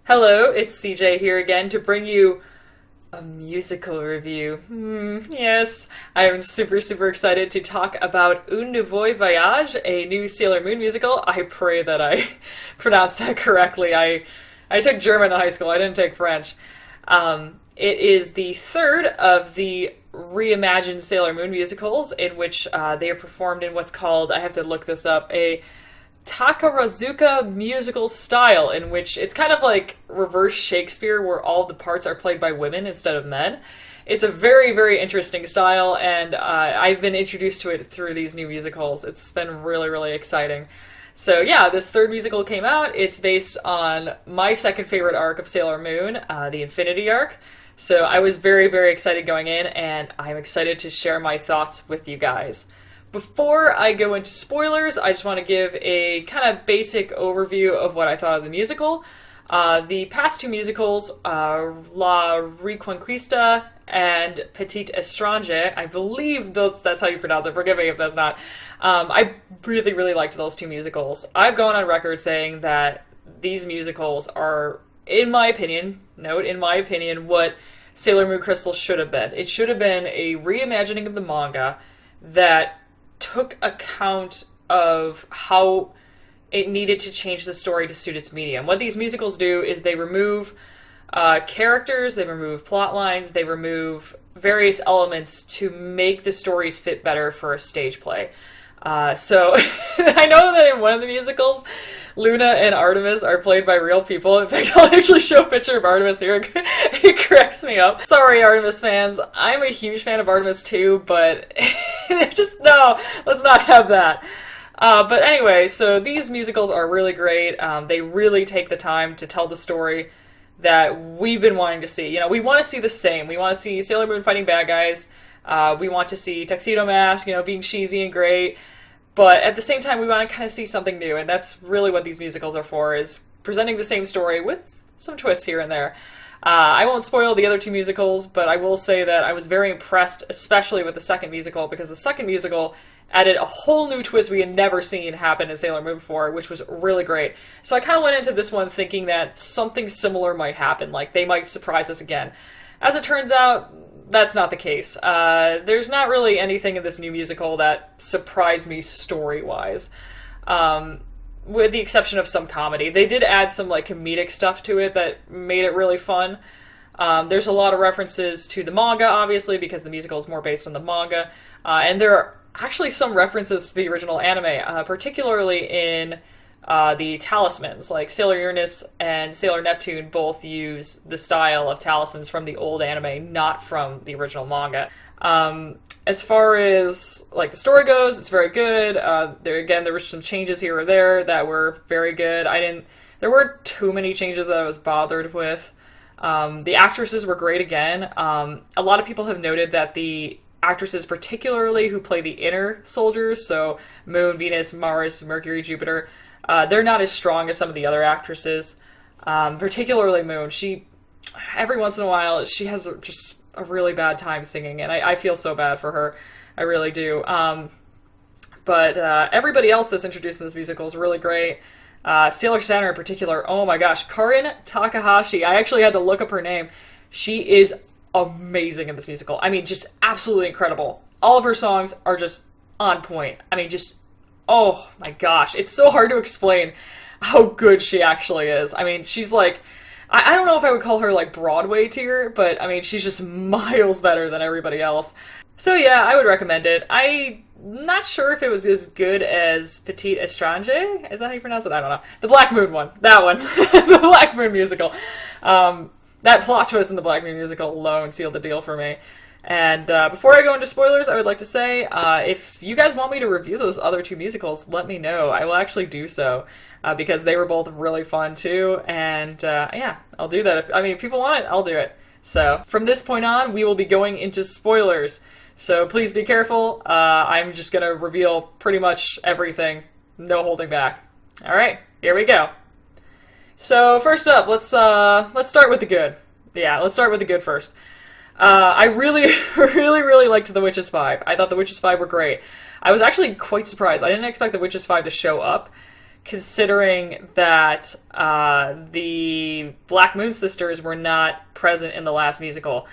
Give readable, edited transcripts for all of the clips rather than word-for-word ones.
Hello, it's CJ here again to bring you a musical review. Yes, I am super excited to talk about Un Nouveau Voyage, a new Sailor Moon musical. I pray that I pronounced that correctly. I took German in high school, I didn't take French. It is the third of the reimagined Sailor Moon musicals in which they are performed in what's called, I have to look this up, a Takarazuka musical style, in which it's kind of like reverse Shakespeare where all the parts are played by women instead of men. It's a very interesting style, and I've been introduced to it through these new musicals. It's been really exciting. So yeah, this third musical came out. It's based on my second favorite arc of Sailor Moon, the Infinity arc. So I was very excited going in, and I'm excited to share my thoughts with you guys. Before I go into spoilers, I just want to give a kind of basic overview of what I thought of the musical. The past two musicals, La Reconquista and Petit Étranger, I believe that's how you pronounce it, forgive me if that's not. I really liked those two musicals. I've gone on record saying that these musicals are, in my opinion, what Sailor Moon Crystal should have been. It should have been a reimagining of the manga that took account of how it needed to change the story to suit its medium. What these musicals do is they remove characters, they remove plot lines, they remove various elements to make the stories fit better for a stage play. So I know that in one of the musicals, Luna and Artemis are played by real people. In fact, I'll actually show a picture of Artemis here. It cracks me up. Sorry, Artemis fans. I'm a huge fan of Artemis too, but just no, let's not have that. But anyway, so these musicals are really great. They really take the time to tell the story that we've been wanting to see. You know, we want to see the same. We want to see Sailor Moon fighting bad guys. We want to see Tuxedo Mask, being cheesy and great. But at the same time, we want to kind of see something new, and that's really what these musicals are for, is presenting the same story with some twists here and there. I won't spoil the other two musicals, but I will say that I was very impressed, especially with the second musical, because the second musical added a whole new twist we had never seen happen in Sailor Moon before, which was really great. So I kind of went into this one thinking that something similar might happen, like they might surprise us again. As it turns out, that's not the case. There's not really anything in this new musical that surprised me story-wise, with the exception of some comedy. They did add some comedic stuff to it that made it really fun. There's a lot of references to the manga, obviously, because the musical is more based on the manga, and there are actually some references to the original anime, particularly in the talismans. Like Sailor Uranus and Sailor Neptune both use the style of talismans from the old anime, not from the original manga. As far as the story goes, it's very good. There were some changes here or there that were very good. There weren't too many changes that I was bothered with. The actresses were great again. A lot of people have noted that the actresses, particularly who play the inner soldiers, so Moon, Venus, Mars, Mercury, Jupiter, they're not as strong as some of the other actresses. Particularly Moon. Every once in a while, she has just a really bad time singing, and I feel so bad for her. I really do. But everybody else that's introduced in this musical is really great. Sailor Saturn in particular, oh my gosh, Karin Takahashi. I actually had to look up her name. She is amazing in this musical. I mean, just absolutely incredible. All of her songs are just on point. I mean, oh my gosh, it's so hard to explain how good she actually is. I mean, she's I don't know if I would call her Broadway tier, but I mean, she's just miles better than everybody else. So yeah, I would recommend it. I'm not sure if it was as good as Petit Étranger. Is that how you pronounce it? I don't know. The Black Moon one. That one. The Black Moon musical. That plot twist in the Black Moon musical alone sealed the deal for me. And before I go into spoilers, I would like to say, if you guys want me to review those other two musicals, let me know. I will actually do so, because they were both really fun too, and yeah, I'll do that. If people want it, I'll do it. So, from this point on, we will be going into spoilers, so please be careful. I'm just going to reveal pretty much everything, no holding back. Alright, here we go. So, first up, let's start with the good. Yeah, let's start with the good first. I really liked The Witches 5. I thought The Witches 5 were great. I was actually quite surprised. I didn't expect The Witches 5 to show up, considering that the Black Moon Sisters were not present in the last musical.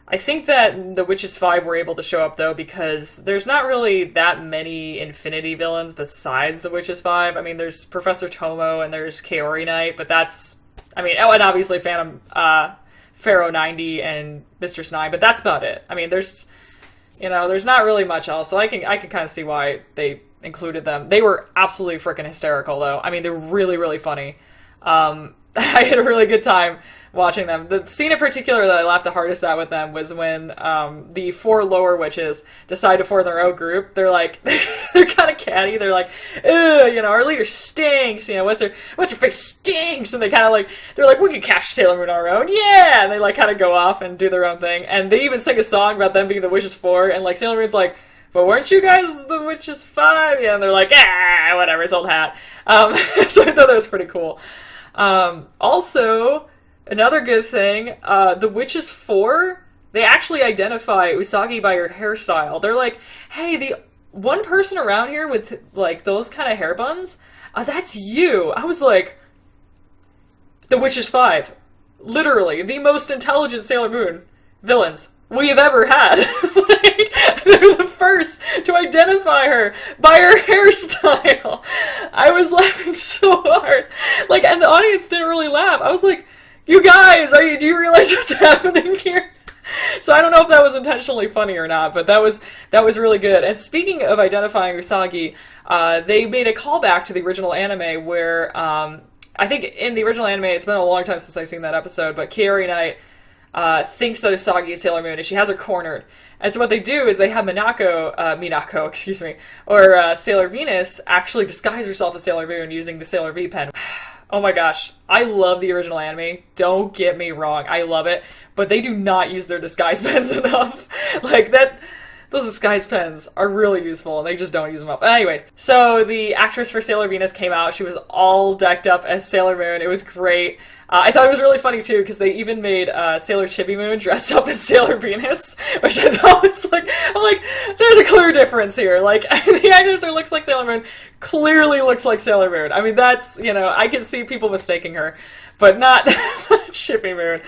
I think that the Witches 5 were able to show up, though, because there's not really that many Infinity villains besides the Witches 5. I mean, there's Professor Tomo and there's Kaori Knight, but that's... I mean, oh, and obviously Phantom... Pharaoh 90 and Mistress 9, but that's about it. I mean, there's not really much else, so I can kind of see why they included them. They were absolutely freaking hysterical, though. I mean, they're really, really funny. I had a really good time watching them. The scene in particular that I laughed the hardest at with them was when the 4 lower witches decide to form their own group. They're like, they're kind of catty. They're like, ugh, our leader stinks. What's her face stinks? And they kind of like, they're like, we can capture Sailor Moon on our own. Yeah! And they like kind of go off and do their own thing. And they even sing a song about them being the Witches 4. And like Sailor Moon's like, but weren't you guys the Witches 5? Yeah, and they're like, whatever, it's old hat. So I thought that was pretty cool. Also, another good thing, the Witches 4, they actually identify Usagi by her hairstyle. They're like, hey, the one person around here with, like, those kind of hair buns, that's you. I was like, the Witches 5. Literally, the most intelligent Sailor Moon villains we have ever had. Like, they're the first to identify her by her hairstyle. I was laughing so hard. Like, and the audience didn't really laugh. I was like, you guys, do you realize what's happening here? So I don't know if that was intentionally funny or not, but that was really good. And speaking of identifying Usagi, they made a callback to the original anime where, I think in the original anime, it's been a long time since I've seen that episode, but Kaori Knight thinks that Usagi is Sailor Moon, and she has her cornered. And so what they do is they have Minako, excuse me, or Sailor Venus actually disguise herself as Sailor Moon using the Sailor V pen. Oh my gosh, I love the original anime. Don't get me wrong, I love it. But they do not use their disguise pens enough. Like, those disguise pens are really useful, and they just don't use them up. Anyways, so the actress for Sailor Venus came out. She was all decked up as Sailor Moon. It was great. I thought it was really funny, too, because they even made Sailor Chibi Moon dress up as Sailor Venus, which I thought was like, I'm like, there's a clear difference here. Like, the actress who looks like Sailor Moon clearly looks like Sailor Moon. I mean, that's, I can see people mistaking her, but not Chibi Moon.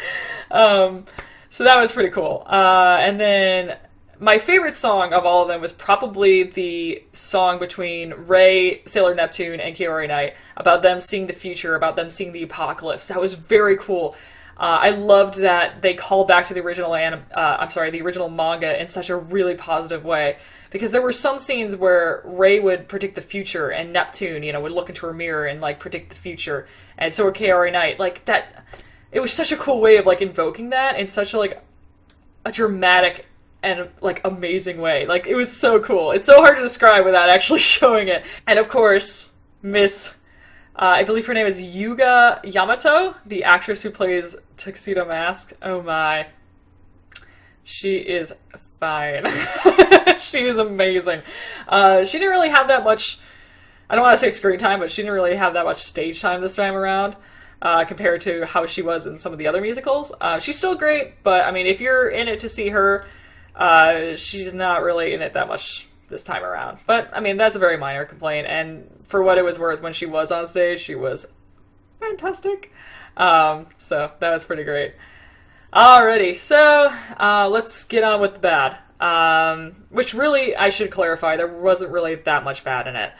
So that was pretty cool. And then my favorite song of all of them was probably the song between Rei, Sailor Neptune, and Kaori Knight about them seeing the future, about them seeing the apocalypse. That was very cool. I loved that they called back to the original the original manga in such a really positive way. Because there were some scenes where Rei would predict the future and Neptune, would look into her mirror and like predict the future. And so would Kaori Knight. Like that, it was such a cool way of like invoking that in such a dramatic and like amazing way. Like, it was so cool. It's so hard to describe without actually showing it. And of course, Miss, I believe her name is Yuga Yamato, the actress who plays Tuxedo Mask. Oh my. She is fine. She is amazing. She didn't really have that much, I don't want to say screen time, but she didn't really have that much stage time this time around. Compared to how she was in some of the other musicals. She's still great, but I mean, if you're in it to see her, she's not really in it that much this time around. But, I mean, that's a very minor complaint, and for what it was worth, when she was on stage, she was fantastic. So, that was pretty great. Alrighty, so, let's get on with the bad. Which really, I should clarify, there wasn't really that much bad in it.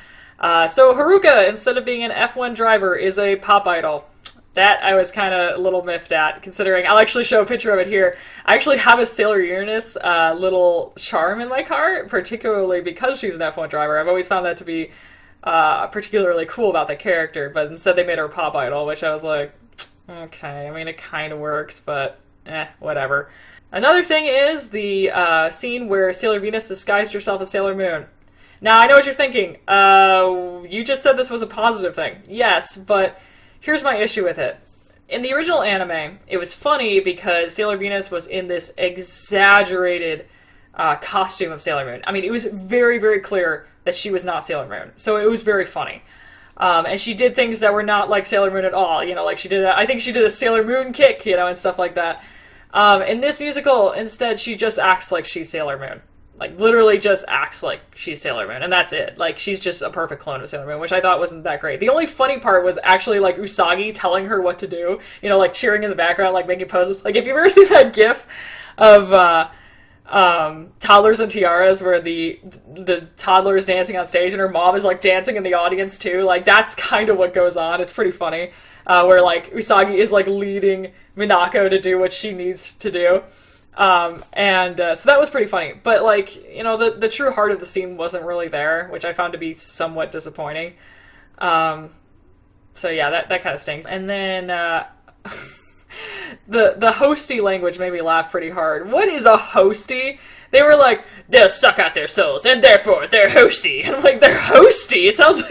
So Haruka, instead of being an F1 driver, is a pop idol. That I was kind of a little miffed at, considering I'll actually show a picture of it here. I actually have a Sailor Uranus little charm in my car, particularly because she's an F1 driver. I've always found that to be particularly cool about the character, but instead they made her a pop idol, which I was like, okay, I mean, it kind of works, but whatever. Another thing is the scene where Sailor Venus disguised herself as Sailor Moon. Now, I know what you're thinking. You just said this was a positive thing. Yes, but here's my issue with it. In the original anime, it was funny because Sailor Venus was in this exaggerated costume of Sailor Moon. I mean, it was very, very clear that she was not Sailor Moon. So it was very funny. And she did things that were not like Sailor Moon at all. Like I think she did a Sailor Moon kick, and stuff like that. In this musical, instead, she just acts like she's Sailor Moon. Like, literally just acts like she's Sailor Moon, and that's it. Like, she's just a perfect clone of Sailor Moon, which I thought wasn't that great. The only funny part was actually, like, Usagi telling her what to do, you know, like, cheering in the background, like, making poses. Like, if you've ever seen that gif of, Toddlers and Tiaras, where the toddler is dancing on stage, and her mom is, like, dancing in the audience, too, like, that's kind of what goes on. It's pretty funny, where, like, Usagi is, like, leading Minako to do what she needs to do. So that was pretty funny, but like, you know, the true heart of the scene wasn't really there, which I found to be somewhat disappointing. So yeah, that kind of stings. And then, the hosty language made me laugh pretty hard. What is a hosty? They were like, they'll suck out their souls, and therefore they're hosty. And I'm like, they're hosty? It sounds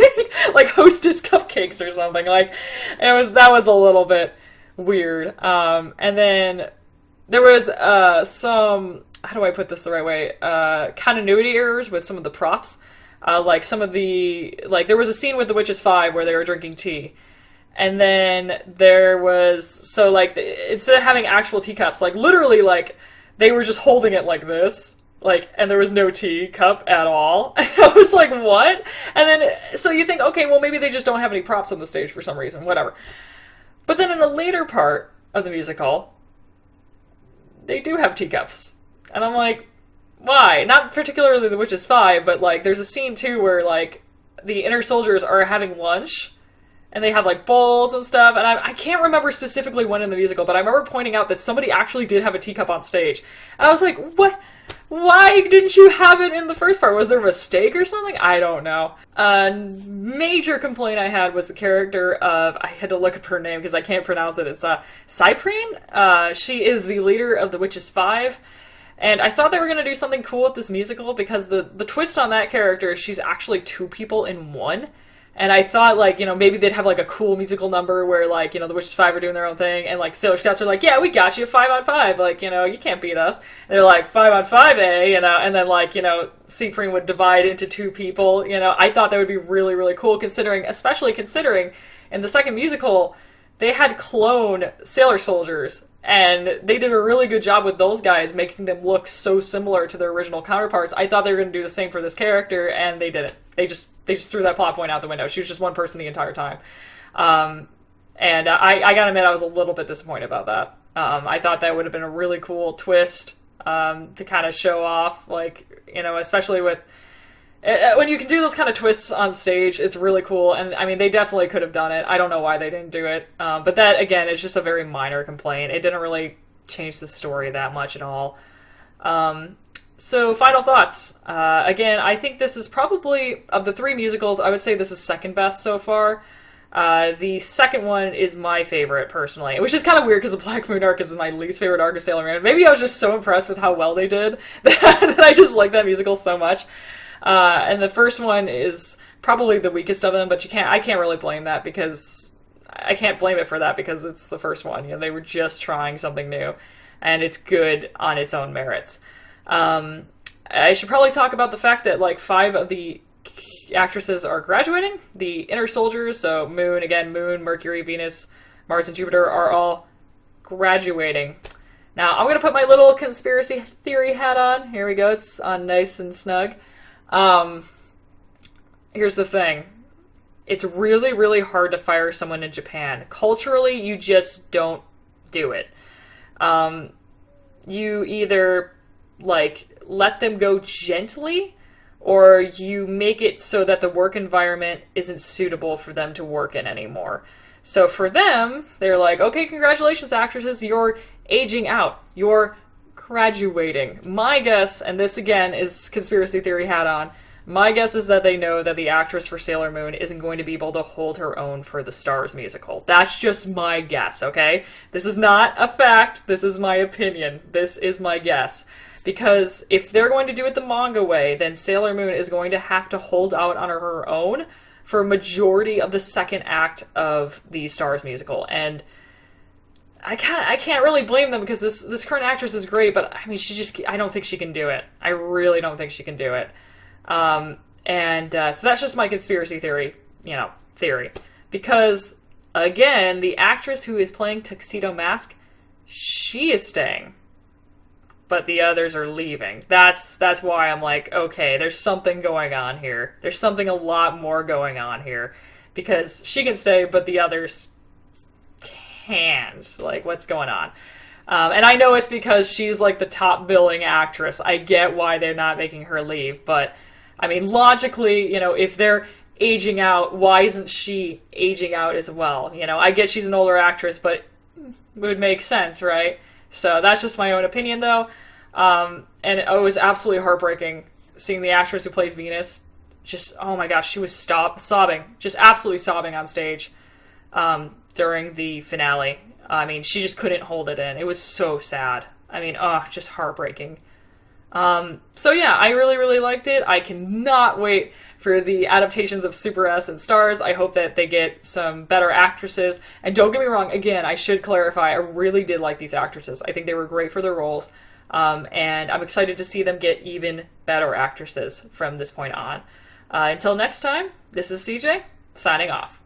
like Hostess cupcakes or something. Like, that was a little bit weird. And then there was some, how do I put this the right way, continuity errors with some of the props. Like some of the, like there was a scene with the Witches 5 where they were drinking tea. And then there was, so like, instead of having actual teacups, like literally like, they were just holding it like this. Like, and there was no tea cup at all. I was like, what? And then, so you think, okay, well maybe they just don't have any props on the stage for some reason, whatever. But then in a later part of the musical, they do have teacups. And I'm like, why? Not particularly the Witches 5, but like there's a scene too where like the inner soldiers are having lunch and they have like bowls and stuff, and I can't remember specifically when in the musical, but I remember pointing out that somebody actually did have a teacup on stage. And I was like, what? Why didn't you have it in the first part? Was there a mistake or something? I don't know. A major complaint I had was the character of, I had to look up her name because I can't pronounce it. It's Cyprine. She is the leader of the Witches 5. And I thought they were going to do something cool with this musical because the twist on that character is she's actually two people in one. And I thought, like, you know, maybe they'd have, like, a cool musical number where, like, you know, the Witches 5 are doing their own thing, and, like, Sailor Scouts are like, yeah, we got you, 5 on 5, like, you know, you can't beat us. And they're like, 5 on 5, eh, you know, and then, like, you know, Cyprine would divide into two people, you know. I thought that would be really, really cool, especially considering in the second musical, they had clone Sailor Soldiers, and they did a really good job with those guys, making them look so similar to their original counterparts. I thought they were going to do the same for this character, and they didn't. They just threw that plot point out the window. She was just one person the entire time. I gotta admit, I was a little bit disappointed about that. I thought that would have been a really cool twist to kind of show off, like, you know, especially with when you can do those kind of twists on stage, it's really cool. And I mean, they definitely could have done it. I don't know why they didn't do it. But that, again, is just a very minor complaint. It didn't really change the story that much at all. So, final thoughts. Again, I think this is probably, of the three musicals, I would say this is second best so far. The second one is my favorite, personally. Which is kind of weird, because the Black Moon arc is my least favorite arc of Sailor Moon. Maybe I was just so impressed with how well they did that I just like that musical so much. And the first one is probably the weakest of them, but I can't really blame that, because I can't blame it for that, because it's the first one. You know, they were just trying something new, and it's good on its own merits. I should probably talk about the fact that, like, 5 of the actresses are graduating. The inner soldiers, so Moon, Mercury, Venus, Mars, and Jupiter, are all graduating. Now, I'm going to put my little conspiracy theory hat on. Here we go. It's on nice and snug. Here's the thing. It's really, really hard to fire someone in Japan. Culturally, you just don't do it. You either, like, let them go gently, or you make it so that the work environment isn't suitable for them to work in anymore. So for them, they're like, okay, congratulations, actresses, you're aging out. You're graduating. My guess, and this again is conspiracy theory hat on, my guess is that they know that the actress for Sailor Moon isn't going to be able to hold her own for the Stars musical. That's just my guess, okay? This is not a fact. This is my opinion. This is my guess. Because if they're going to do it the manga way, then Sailor Moon is going to have to hold out on her own for a majority of the second act of the Stars musical. And I can't really blame them, because this current actress is great, but I mean, I don't think she can do it. I really don't think she can do it. So that's just my conspiracy theory, because, again, the actress who is playing Tuxedo Mask, she is staying. but the others are leaving. That's why I'm like, okay, there's something going on here. There's something a lot more going on here. Because she can stay, but the others can't. Like, what's going on? And I know it's because she's like the top billing actress. I get why they're not making her leave, but I mean, logically, if they're aging out, why isn't she aging out as well? I get she's an older actress, but it would make sense, right? So that's just my own opinion, though. And it was absolutely heartbreaking seeing the actress who played Venus. Just, oh my gosh, she was sobbing, just absolutely sobbing on stage during the finale. I mean, she just couldn't hold it in. It was so sad. I mean, just heartbreaking. So yeah, I really, really liked it. I cannot wait for the adaptations of Super S and Stars. I hope that they get some better actresses. And don't get me wrong, again, I should clarify, I really did like these actresses. I think they were great for their roles. And I'm excited to see them get even better actresses from this point on. Until next time, this is CJ, signing off.